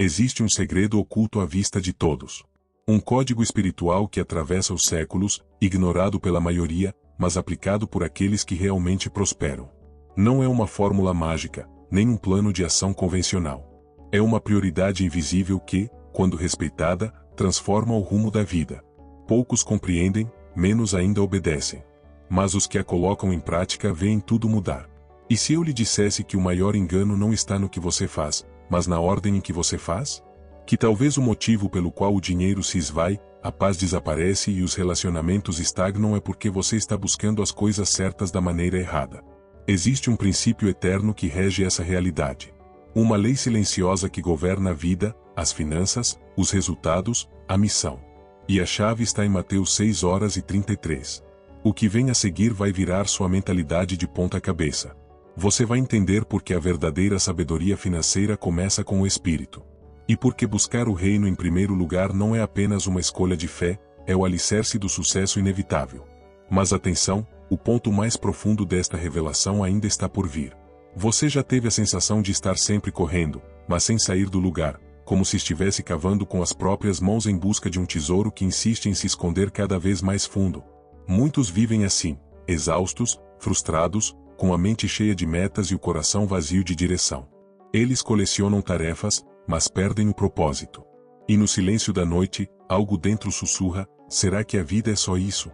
Existe um segredo oculto à vista de todos. Um código espiritual que atravessa os séculos, ignorado pela maioria, mas aplicado por aqueles que realmente prosperam. Não é uma fórmula mágica, nem um plano de ação convencional. É uma prioridade invisível que, quando respeitada, transforma o rumo da vida. Poucos compreendem, menos ainda obedecem. Mas os que a colocam em prática veem tudo mudar. E se eu lhe dissesse que o maior engano não está no que você faz, mas na ordem em que você faz? Que talvez o motivo pelo qual o dinheiro se esvai, a paz desaparece e os relacionamentos estagnam é porque você está buscando as coisas certas da maneira errada. Existe um princípio eterno que rege essa realidade. Uma lei silenciosa que governa a vida, as finanças, os resultados, a missão. E a chave está em Mateus 6:33. O que vem a seguir vai virar sua mentalidade de ponta cabeça. Você vai entender porque a verdadeira sabedoria financeira começa com o espírito. E porque buscar o reino em primeiro lugar não é apenas uma escolha de fé, é o alicerce do sucesso inevitável. Mas atenção, o ponto mais profundo desta revelação ainda está por vir. Você já teve a sensação de estar sempre correndo, mas sem sair do lugar, como se estivesse cavando com as próprias mãos em busca de um tesouro que insiste em se esconder cada vez mais fundo. Muitos vivem assim, exaustos, frustrados, com a mente cheia de metas e o coração vazio de direção. Eles colecionam tarefas, mas perdem o propósito. E no silêncio da noite, algo dentro sussurra: será que a vida é só isso?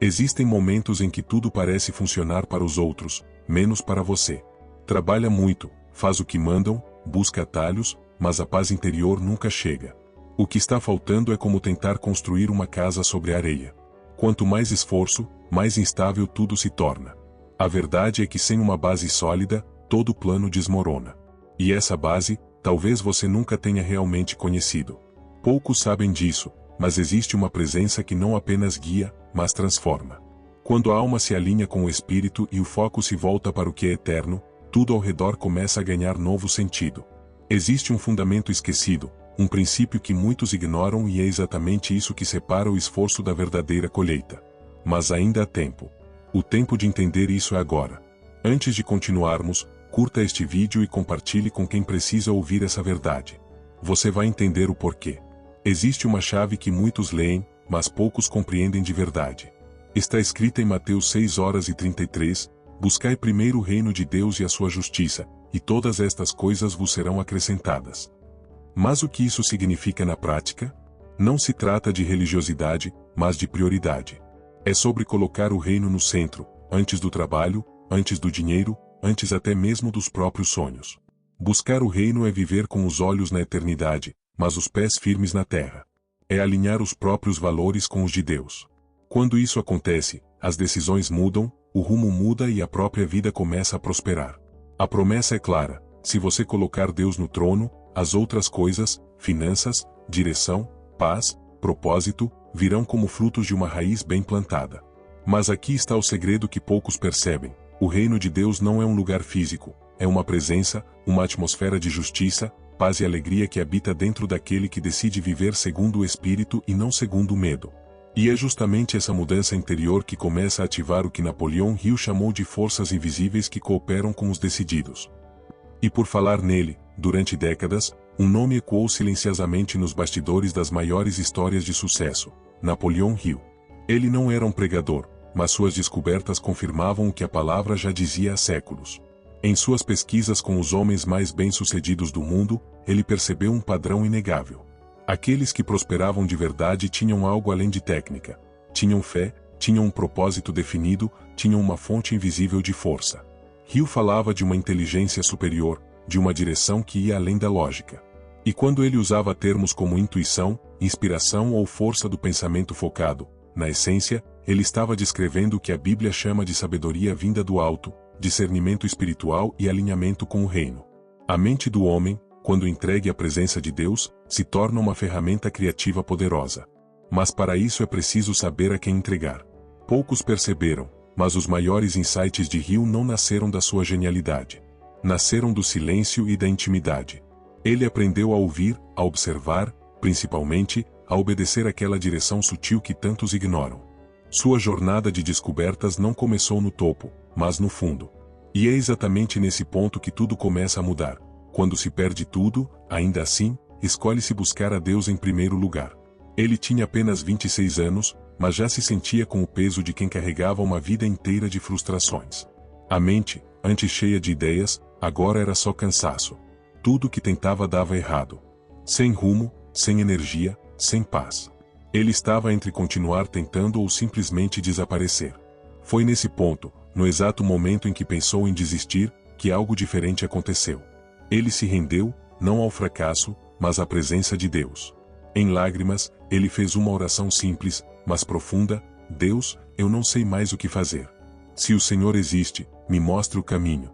Existem momentos em que tudo parece funcionar para os outros, menos para você. Trabalha muito, faz o que mandam, busca atalhos, mas a paz interior nunca chega. O que está faltando é como tentar construir uma casa sobre a areia. Quanto mais esforço, mais instável tudo se torna. A verdade é que sem uma base sólida, todo plano desmorona. E essa base, talvez você nunca tenha realmente conhecido. Poucos sabem disso, mas existe uma presença que não apenas guia, mas transforma. Quando a alma se alinha com o espírito e o foco se volta para o que é eterno, tudo ao redor começa a ganhar novo sentido. Existe um fundamento esquecido, um princípio que muitos ignoram e é exatamente isso que separa o esforço da verdadeira colheita. Mas ainda há tempo. O tempo de entender isso é agora. Antes de continuarmos, curta este vídeo e compartilhe com quem precisa ouvir essa verdade. Você vai entender o porquê. Existe uma chave que muitos leem, mas poucos compreendem de verdade. Está escrita em Mateus 6:33, buscai primeiro o reino de Deus e a sua justiça, e todas estas coisas vos serão acrescentadas. Mas o que isso significa na prática? Não se trata de religiosidade, mas de prioridade. É sobre colocar o reino no centro, antes do trabalho, antes do dinheiro, antes até mesmo dos próprios sonhos. Buscar o reino é viver com os olhos na eternidade, mas os pés firmes na terra. É alinhar os próprios valores com os de Deus. Quando isso acontece, as decisões mudam, o rumo muda e a própria vida começa a prosperar. A promessa é clara: se você colocar Deus no trono, as outras coisas, finanças, direção, paz, propósito, virão como frutos de uma raiz bem plantada. Mas aqui está o segredo que poucos percebem: o reino de Deus não é um lugar físico, é uma presença, uma atmosfera de justiça, paz e alegria que habita dentro daquele que decide viver segundo o Espírito e não segundo o medo. E é justamente essa mudança interior que começa a ativar o que Napoleão Hill chamou de forças invisíveis que cooperam com os decididos. E por falar nele, durante décadas, um nome ecoou silenciosamente nos bastidores das maiores histórias de sucesso: Napoleão Hill. Ele não era um pregador, mas suas descobertas confirmavam o que a palavra já dizia há séculos. Em suas pesquisas com os homens mais bem-sucedidos do mundo, ele percebeu um padrão inegável. Aqueles que prosperavam de verdade tinham algo além de técnica. Tinham fé, tinham um propósito definido, tinham uma fonte invisível de força. Hill falava de uma inteligência superior, de uma direção que ia além da lógica. E quando ele usava termos como intuição, inspiração ou força do pensamento focado, na essência, ele estava descrevendo o que a Bíblia chama de sabedoria vinda do alto, discernimento espiritual e alinhamento com o reino. A mente do homem, quando entregue à presença de Deus, se torna uma ferramenta criativa poderosa. Mas para isso é preciso saber a quem entregar. Poucos perceberam, mas os maiores insights de Hill não nasceram da sua genialidade. Nasceram do silêncio e da intimidade. Ele aprendeu a ouvir, a observar, principalmente, a obedecer àquela direção sutil que tantos ignoram. Sua jornada de descobertas não começou no topo, mas no fundo. E é exatamente nesse ponto que tudo começa a mudar. quando se perde tudo, ainda assim, escolhe-se buscar a Deus em primeiro lugar. Ele tinha apenas 26 anos, mas já se sentia com o peso de quem carregava uma vida inteira de frustrações. A mente, antes cheia de ideias, agora era só cansaço. Tudo que tentava dava errado. Sem rumo, sem energia, sem paz. Ele estava entre continuar tentando ou simplesmente desaparecer. Foi nesse ponto, no exato momento em que pensou em desistir, que algo diferente aconteceu. Ele se rendeu, não ao fracasso, mas à presença de Deus. Em lágrimas, ele fez uma oração simples, mas profunda: Deus, eu não sei mais o que fazer. Se o Senhor existe, me mostre o caminho.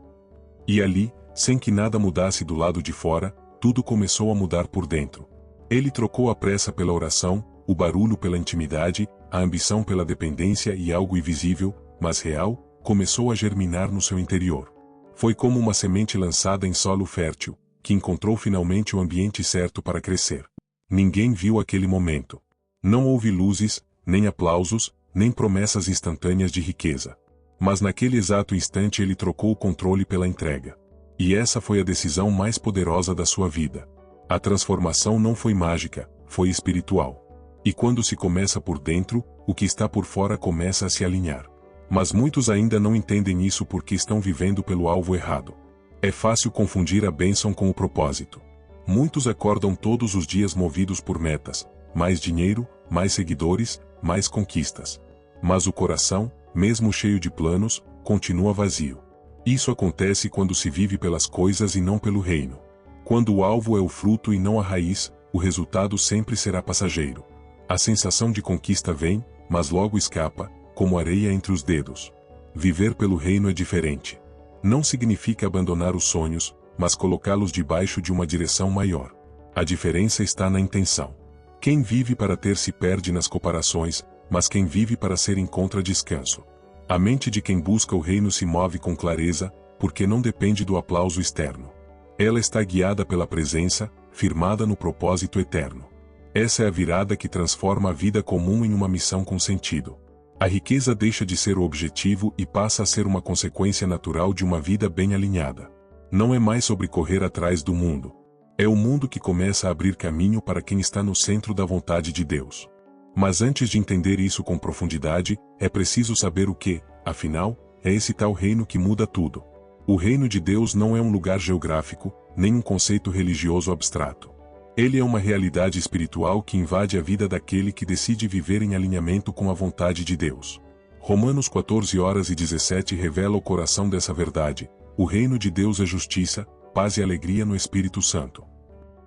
E ali, sem que nada mudasse do lado de fora, tudo começou a mudar por dentro. Ele trocou a pressa pela oração, o barulho pela intimidade, a ambição pela dependência e algo invisível, mas real, começou a germinar no seu interior. Foi como uma semente lançada em solo fértil, que encontrou finalmente o ambiente certo para crescer. Ninguém viu aquele momento. Não houve luzes, nem aplausos, nem promessas instantâneas de riqueza. Mas naquele exato instante ele trocou o controle pela entrega. E essa foi a decisão mais poderosa da sua vida. A transformação não foi mágica, foi espiritual. E quando se começa por dentro, o que está por fora começa a se alinhar. Mas muitos ainda não entendem isso porque estão vivendo pelo alvo errado. É fácil confundir a bênção com o propósito. Muitos acordam todos os dias movidos por metas, mais dinheiro, mais seguidores, mais conquistas. Mas o coração, mesmo cheio de planos, continua vazio. Isso acontece quando se vive pelas coisas e não pelo reino. Quando o alvo é o fruto e não a raiz, o resultado sempre será passageiro. A sensação de conquista vem, mas logo escapa, como areia entre os dedos. Viver pelo reino é diferente. Não significa abandonar os sonhos, mas colocá-los debaixo de uma direção maior. A diferença está na intenção. Quem vive para ter se perde nas comparações, mas quem vive para ser encontra descanso. A mente de quem busca o reino se move com clareza, porque não depende do aplauso externo. Ela está guiada pela presença, firmada no propósito eterno. Essa é a virada que transforma a vida comum em uma missão com sentido. A riqueza deixa de ser o objetivo e passa a ser uma consequência natural de uma vida bem alinhada. Não é mais sobre correr atrás do mundo. É o mundo que começa a abrir caminho para quem está no centro da vontade de Deus. Mas antes de entender isso com profundidade, é preciso saber o que, afinal, é esse tal reino que muda tudo. O reino de Deus não é um lugar geográfico, nem um conceito religioso abstrato. Ele é uma realidade espiritual que invade a vida daquele que decide viver em alinhamento com a vontade de Deus. Romanos 14:17 revela o coração dessa verdade: o reino de Deus é justiça, paz e alegria no Espírito Santo.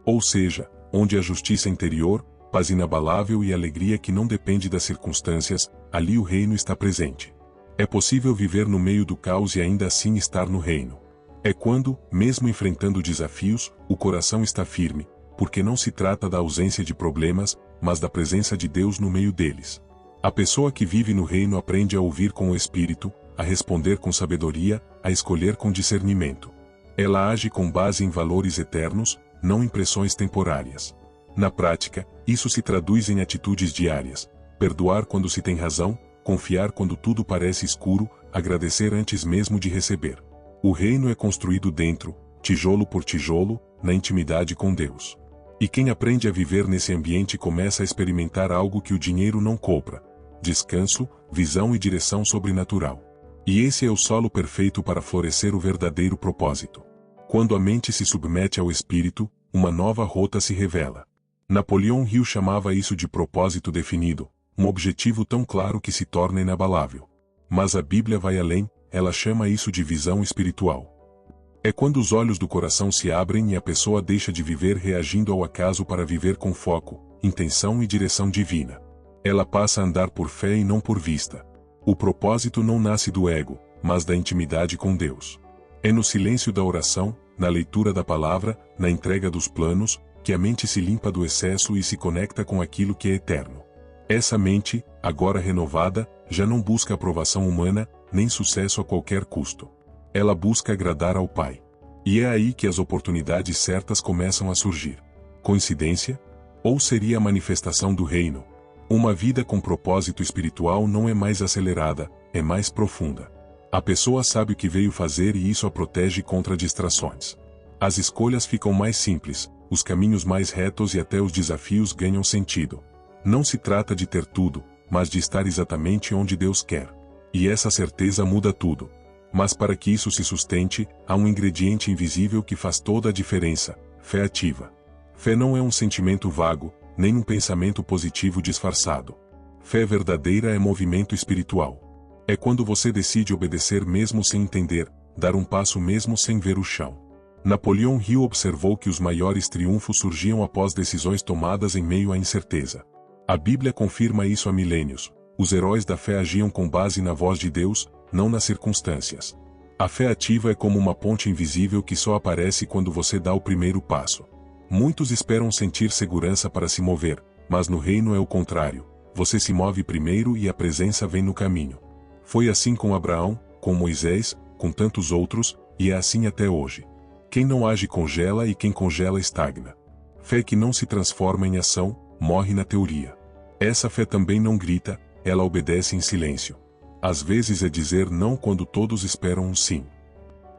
Ou seja, onde a justiça interior, paz inabalável e alegria que não depende das circunstâncias, ali o reino está presente. É possível viver no meio do caos e ainda assim estar no reino. É quando, mesmo enfrentando desafios, o coração está firme, porque não se trata da ausência de problemas, mas da presença de Deus no meio deles. A pessoa que vive no reino aprende a ouvir com o Espírito, a responder com sabedoria, a escolher com discernimento. Ela age com base em valores eternos, não em pressões temporárias. Na prática, isso se traduz em atitudes diárias: perdoar quando se tem razão, confiar quando tudo parece escuro, agradecer antes mesmo de receber. O reino é construído dentro, tijolo por tijolo, na intimidade com Deus. E quem aprende a viver nesse ambiente começa a experimentar algo que o dinheiro não compra: descanso, visão e direção sobrenatural. E esse é o solo perfeito para florescer o verdadeiro propósito. Quando a mente se submete ao espírito, uma nova rota se revela. Napoleão Hill chamava isso de propósito definido, um objetivo tão claro que se torna inabalável. Mas a Bíblia vai além, ela chama isso de visão espiritual. É quando os olhos do coração se abrem e a pessoa deixa de viver reagindo ao acaso para viver com foco, intenção e direção divina. Ela passa a andar por fé e não por vista. O propósito não nasce do ego, mas da intimidade com Deus. É no silêncio da oração, na leitura da palavra, na entrega dos planos, que a mente se limpa do excesso e se conecta com aquilo que é eterno. Essa mente, agora renovada, já não busca aprovação humana, nem sucesso a qualquer custo. Ela busca agradar ao Pai. E é aí que as oportunidades certas começam a surgir. Coincidência? Ou seria a manifestação do reino? Uma vida com propósito espiritual não é mais acelerada, é mais profunda. A pessoa sabe o que veio fazer e isso a protege contra distrações. As escolhas ficam mais simples, os caminhos mais retos e até os desafios ganham sentido. Não se trata de ter tudo, mas de estar exatamente onde Deus quer. E essa certeza muda tudo. Mas para que isso se sustente, há um ingrediente invisível que faz toda a diferença: fé ativa. Fé não é um sentimento vago, nem um pensamento positivo disfarçado. Fé verdadeira é movimento espiritual. É quando você decide obedecer mesmo sem entender, dar um passo mesmo sem ver o chão. Napoleão Hill observou que os maiores triunfos surgiam após decisões tomadas em meio à incerteza. A Bíblia confirma isso há milênios. Os heróis da fé agiam com base na voz de Deus, não nas circunstâncias. A fé ativa é como uma ponte invisível que só aparece quando você dá o primeiro passo. Muitos esperam sentir segurança para se mover, mas no reino é o contrário. Você se move primeiro e a presença vem no caminho. Foi assim com Abraão, com Moisés, com tantos outros, e é assim até hoje. Quem não age congela e quem congela estagna. Fé que não se transforma em ação, morre na teoria. Essa fé também não grita, ela obedece em silêncio. Às vezes é dizer não quando todos esperam um sim.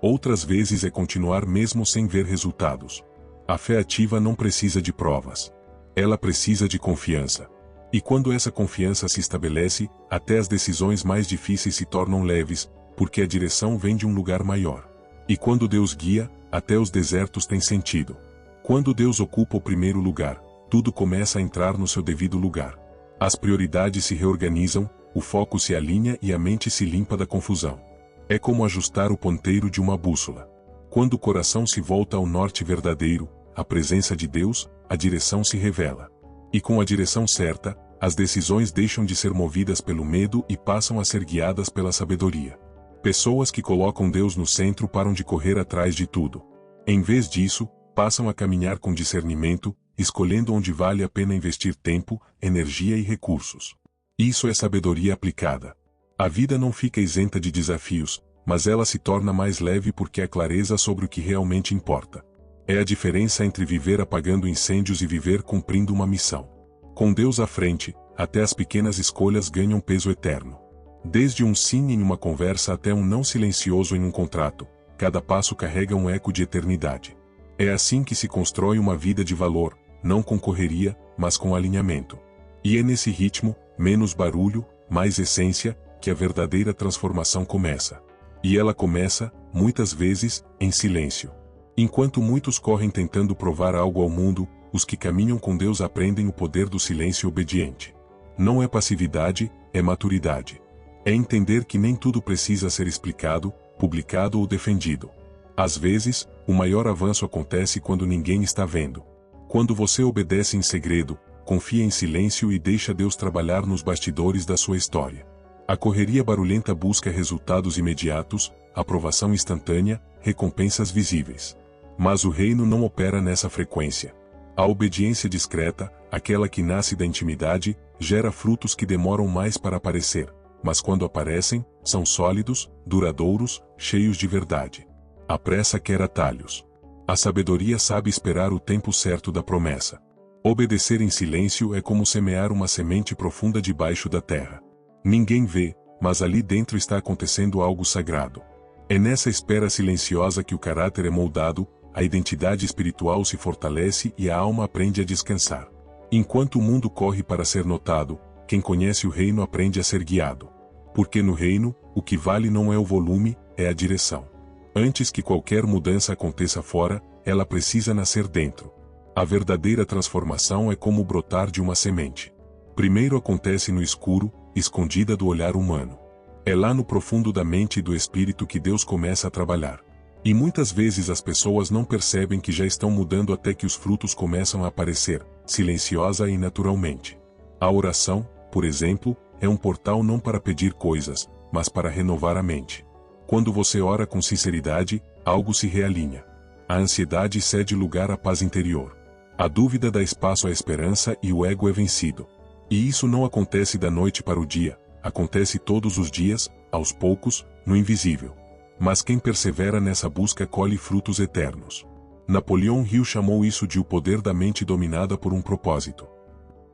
Outras vezes é continuar mesmo sem ver resultados. A fé ativa não precisa de provas. Ela precisa de confiança. E quando essa confiança se estabelece, até as decisões mais difíceis se tornam leves, porque a direção vem de um lugar maior. E quando Deus guia, até os desertos têm sentido. Quando Deus ocupa o primeiro lugar, tudo começa a entrar no seu devido lugar. As prioridades se reorganizam, o foco se alinha e a mente se limpa da confusão. É como ajustar o ponteiro de uma bússola. Quando o coração se volta ao norte verdadeiro, a presença de Deus, a direção se revela. E com a direção certa, as decisões deixam de ser movidas pelo medo e passam a ser guiadas pela sabedoria. Pessoas que colocam Deus no centro param de correr atrás de tudo. Em vez disso, passam a caminhar com discernimento, escolhendo onde vale a pena investir tempo, energia e recursos. Isso é sabedoria aplicada. A vida não fica isenta de desafios, mas ela se torna mais leve porque há clareza sobre o que realmente importa. É a diferença entre viver apagando incêndios e viver cumprindo uma missão. Com Deus à frente, até as pequenas escolhas ganham peso eterno. Desde um sim em uma conversa até um não silencioso em um contrato, cada passo carrega um eco de eternidade. É assim que se constrói uma vida de valor, não com correria, mas com alinhamento. E é nesse ritmo, menos barulho, mais essência, que a verdadeira transformação começa. E ela começa, muitas vezes, em silêncio. Enquanto muitos correm tentando provar algo ao mundo, os que caminham com Deus aprendem o poder do silêncio obediente. Não é passividade, é maturidade. É entender que nem tudo precisa ser explicado, publicado ou defendido. Às vezes, o maior avanço acontece quando ninguém está vendo. Quando você obedece em segredo, confia em silêncio e deixa Deus trabalhar nos bastidores da sua história. A correria barulhenta busca resultados imediatos, aprovação instantânea, recompensas visíveis. Mas o reino não opera nessa frequência. A obediência discreta, aquela que nasce da intimidade, gera frutos que demoram mais para aparecer, mas quando aparecem, são sólidos, duradouros, cheios de verdade. A pressa quer atalhos. A sabedoria sabe esperar o tempo certo da promessa. Obedecer em silêncio é como semear uma semente profunda debaixo da terra. Ninguém vê, mas ali dentro está acontecendo algo sagrado. É nessa espera silenciosa que o caráter é moldado, a identidade espiritual se fortalece e a alma aprende a descansar. Enquanto o mundo corre para ser notado, quem conhece o reino aprende a ser guiado. Porque no reino, o que vale não é o volume, é a direção. Antes que qualquer mudança aconteça fora, ela precisa nascer dentro. A verdadeira transformação é como brotar de uma semente. Primeiro acontece no escuro, escondida do olhar humano. É lá no profundo da mente e do espírito que Deus começa a trabalhar. E muitas vezes as pessoas não percebem que já estão mudando até que os frutos começam a aparecer, silenciosa e naturalmente. A oração, por exemplo, é um portal não para pedir coisas, mas para renovar a mente. Quando você ora com sinceridade, algo se realinha. A ansiedade cede lugar à paz interior. A dúvida dá espaço à esperança e o ego é vencido. E isso não acontece da noite para o dia, acontece todos os dias, aos poucos, no invisível. Mas quem persevera nessa busca colhe frutos eternos. Napoleão Hill chamou isso de o poder da mente dominada por um propósito.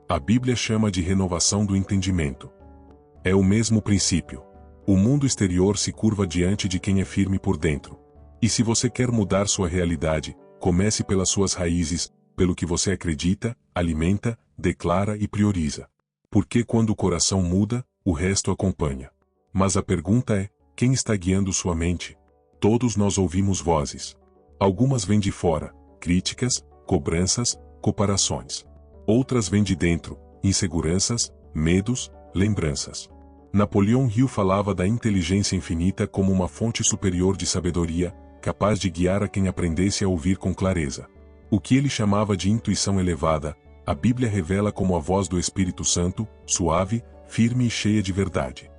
A Bíblia chama de renovação do entendimento. É o mesmo princípio. O mundo exterior se curva diante de quem é firme por dentro. E se você quer mudar sua realidade, comece pelas suas raízes, pelo que você acredita, alimenta, declara e prioriza. Porque quando o coração muda, o resto acompanha. Mas a pergunta é, quem está guiando sua mente? Todos nós ouvimos vozes. Algumas vêm de fora, críticas, cobranças, comparações. Outras vêm de dentro, inseguranças, medos, lembranças. Napoleão Hill falava da inteligência infinita como uma fonte superior de sabedoria, capaz de guiar a quem aprendesse a ouvir com clareza. O que ele chamava de intuição elevada, a Bíblia revela como a voz do Espírito Santo, suave, firme e cheia de verdade.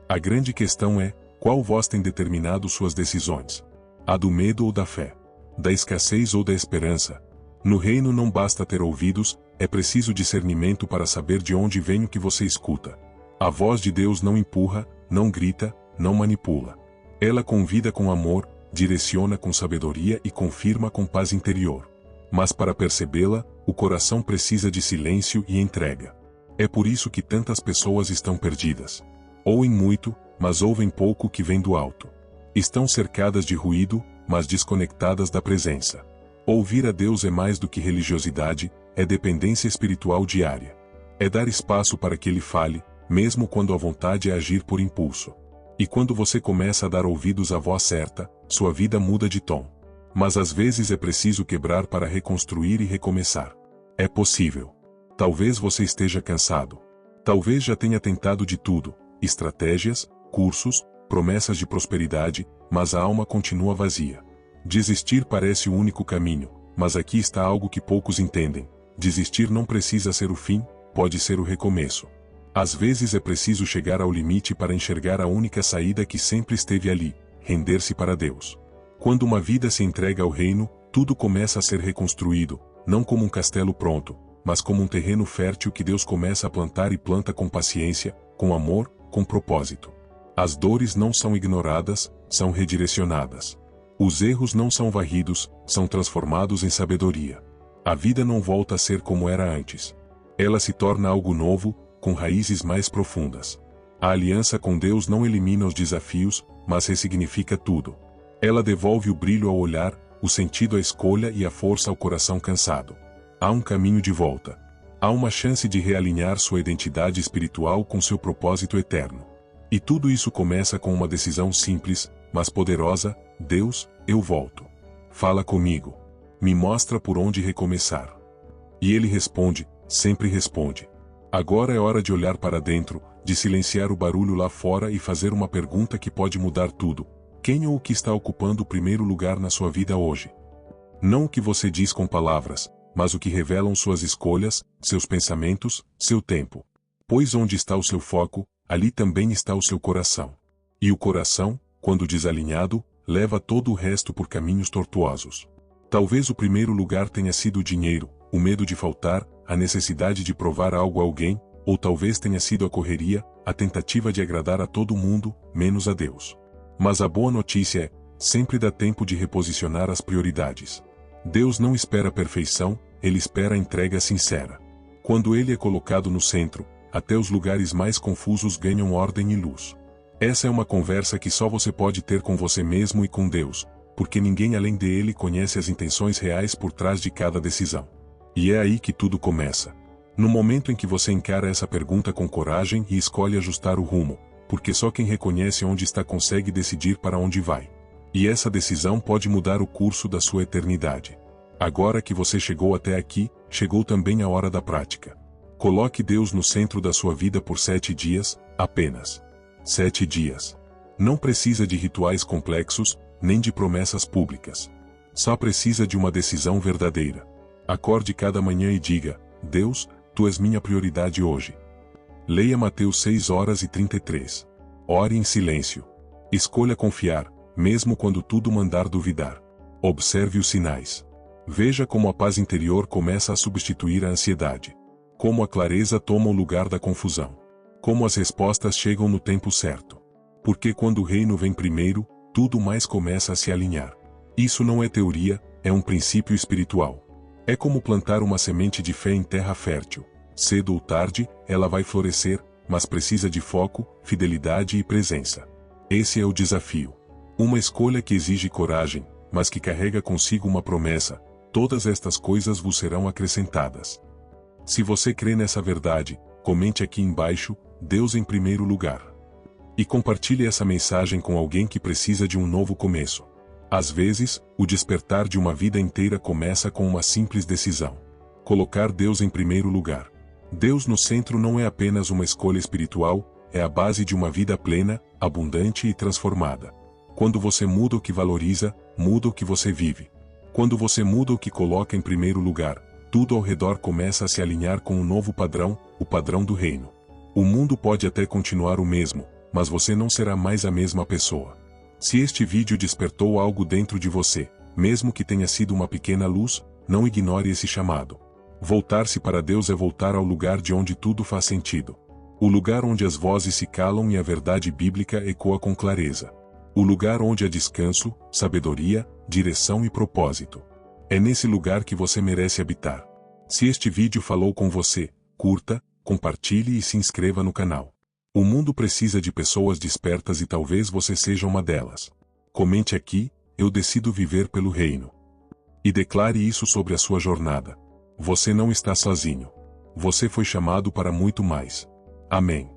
A grande questão é, qual voz tem determinado suas decisões? A do medo ou da fé? Da escassez ou da esperança? No reino não basta ter ouvidos, é preciso discernimento para saber de onde vem o que você escuta. A voz de Deus não empurra, não grita, não manipula. Ela convida com amor, direciona com sabedoria e confirma com paz interior. Mas para percebê-la, o coração precisa de silêncio e entrega. É por isso que tantas pessoas estão perdidas. Ouvem muito, mas ouvem pouco que vem do alto. Estão cercadas de ruído, mas desconectadas da presença. Ouvir a Deus é mais do que religiosidade, é dependência espiritual diária. É dar espaço para que Ele fale, mesmo quando a vontade é agir por impulso. E quando você começa a dar ouvidos à voz certa, sua vida muda de tom. Mas às vezes é preciso quebrar para reconstruir e recomeçar. É possível. Talvez você esteja cansado. Talvez já tenha tentado de tudo, estratégias, cursos, promessas de prosperidade, mas a alma continua vazia. Desistir parece o único caminho, mas aqui está algo que poucos entendem. Desistir não precisa ser o fim, pode ser o recomeço. Às vezes é preciso chegar ao limite para enxergar a única saída que sempre esteve ali, render-se para Deus. Quando uma vida se entrega ao reino, tudo começa a ser reconstruído, não como um castelo pronto, mas como um terreno fértil que Deus começa a plantar e planta com paciência, com amor, com propósito. As dores não são ignoradas, são redirecionadas. Os erros não são varridos, são transformados em sabedoria. A vida não volta a ser como era antes. Ela se torna algo novo, com raízes mais profundas. A aliança com Deus não elimina os desafios, mas ressignifica tudo. Ela devolve o brilho ao olhar, o sentido à escolha e a força ao coração cansado. Há um caminho de volta. Há uma chance de realinhar sua identidade espiritual com seu propósito eterno. E tudo isso começa com uma decisão simples, mas poderosa: Deus, eu volto. Fala comigo. Me mostra por onde recomeçar. E Ele responde, sempre responde. Agora é hora de olhar para dentro, de silenciar o barulho lá fora e fazer uma pergunta que pode mudar tudo. Quem ou o que está ocupando o primeiro lugar na sua vida hoje? Não o que você diz com palavras, mas o que revelam suas escolhas, seus pensamentos, seu tempo. Pois onde está o seu foco, ali também está o seu coração. E o coração, quando desalinhado, leva todo o resto por caminhos tortuosos. Talvez o primeiro lugar tenha sido o dinheiro, o medo de faltar, a necessidade de provar algo a alguém, ou talvez tenha sido a correria, a tentativa de agradar a todo mundo, menos a Deus. Mas a boa notícia é, sempre dá tempo de reposicionar as prioridades. Deus não espera a perfeição, Ele espera a entrega sincera. Quando Ele é colocado no centro, até os lugares mais confusos ganham ordem e luz. Essa é uma conversa que só você pode ter com você mesmo e com Deus, porque ninguém além dele conhece as intenções reais por trás de cada decisão. E é aí que tudo começa. No momento em que você encara essa pergunta com coragem e escolhe ajustar o rumo, porque só quem reconhece onde está consegue decidir para onde vai. E essa decisão pode mudar o curso da sua eternidade. Agora que você chegou até aqui, chegou também a hora da prática. Coloque Deus no centro da sua vida por 7 dias, apenas. 7 dias. Não precisa de rituais complexos, nem de promessas públicas. Só precisa de uma decisão verdadeira. Acorde cada manhã e diga: Deus, Tu és minha prioridade hoje. Leia Mateus 6:33. Ore em silêncio. Escolha confiar, mesmo quando tudo mandar duvidar. Observe os sinais. Veja como a paz interior começa a substituir a ansiedade. Como a clareza toma o lugar da confusão. Como as respostas chegam no tempo certo. Porque quando o reino vem primeiro, tudo mais começa a se alinhar. Isso não é teoria, é um princípio espiritual. É como plantar uma semente de fé em terra fértil. Cedo ou tarde, ela vai florescer, mas precisa de foco, fidelidade e presença. Esse é o desafio. Uma escolha que exige coragem, mas que carrega consigo uma promessa: todas estas coisas vos serão acrescentadas. Se você crê nessa verdade, comente aqui embaixo, Deus em primeiro lugar. E compartilhe essa mensagem com alguém que precisa de um novo começo. Às vezes, o despertar de uma vida inteira começa com uma simples decisão: colocar Deus em primeiro lugar. Deus no centro não é apenas uma escolha espiritual, é a base de uma vida plena, abundante e transformada. Quando você muda o que valoriza, muda o que você vive. Quando você muda o que coloca em primeiro lugar, tudo ao redor começa a se alinhar com um novo padrão, o padrão do reino. O mundo pode até continuar o mesmo, mas você não será mais a mesma pessoa. Se este vídeo despertou algo dentro de você, mesmo que tenha sido uma pequena luz, não ignore esse chamado. Voltar-se para Deus é voltar ao lugar de onde tudo faz sentido. O lugar onde as vozes se calam e a verdade bíblica ecoa com clareza. O lugar onde há descanso, sabedoria, direção e propósito. É nesse lugar que você merece habitar. Se este vídeo falou com você, curta, compartilhe e se inscreva no canal. O mundo precisa de pessoas despertas e talvez você seja uma delas. Comente aqui: eu decido viver pelo reino. E declare isso sobre a sua jornada. Você não está sozinho. Você foi chamado para muito mais. Amém.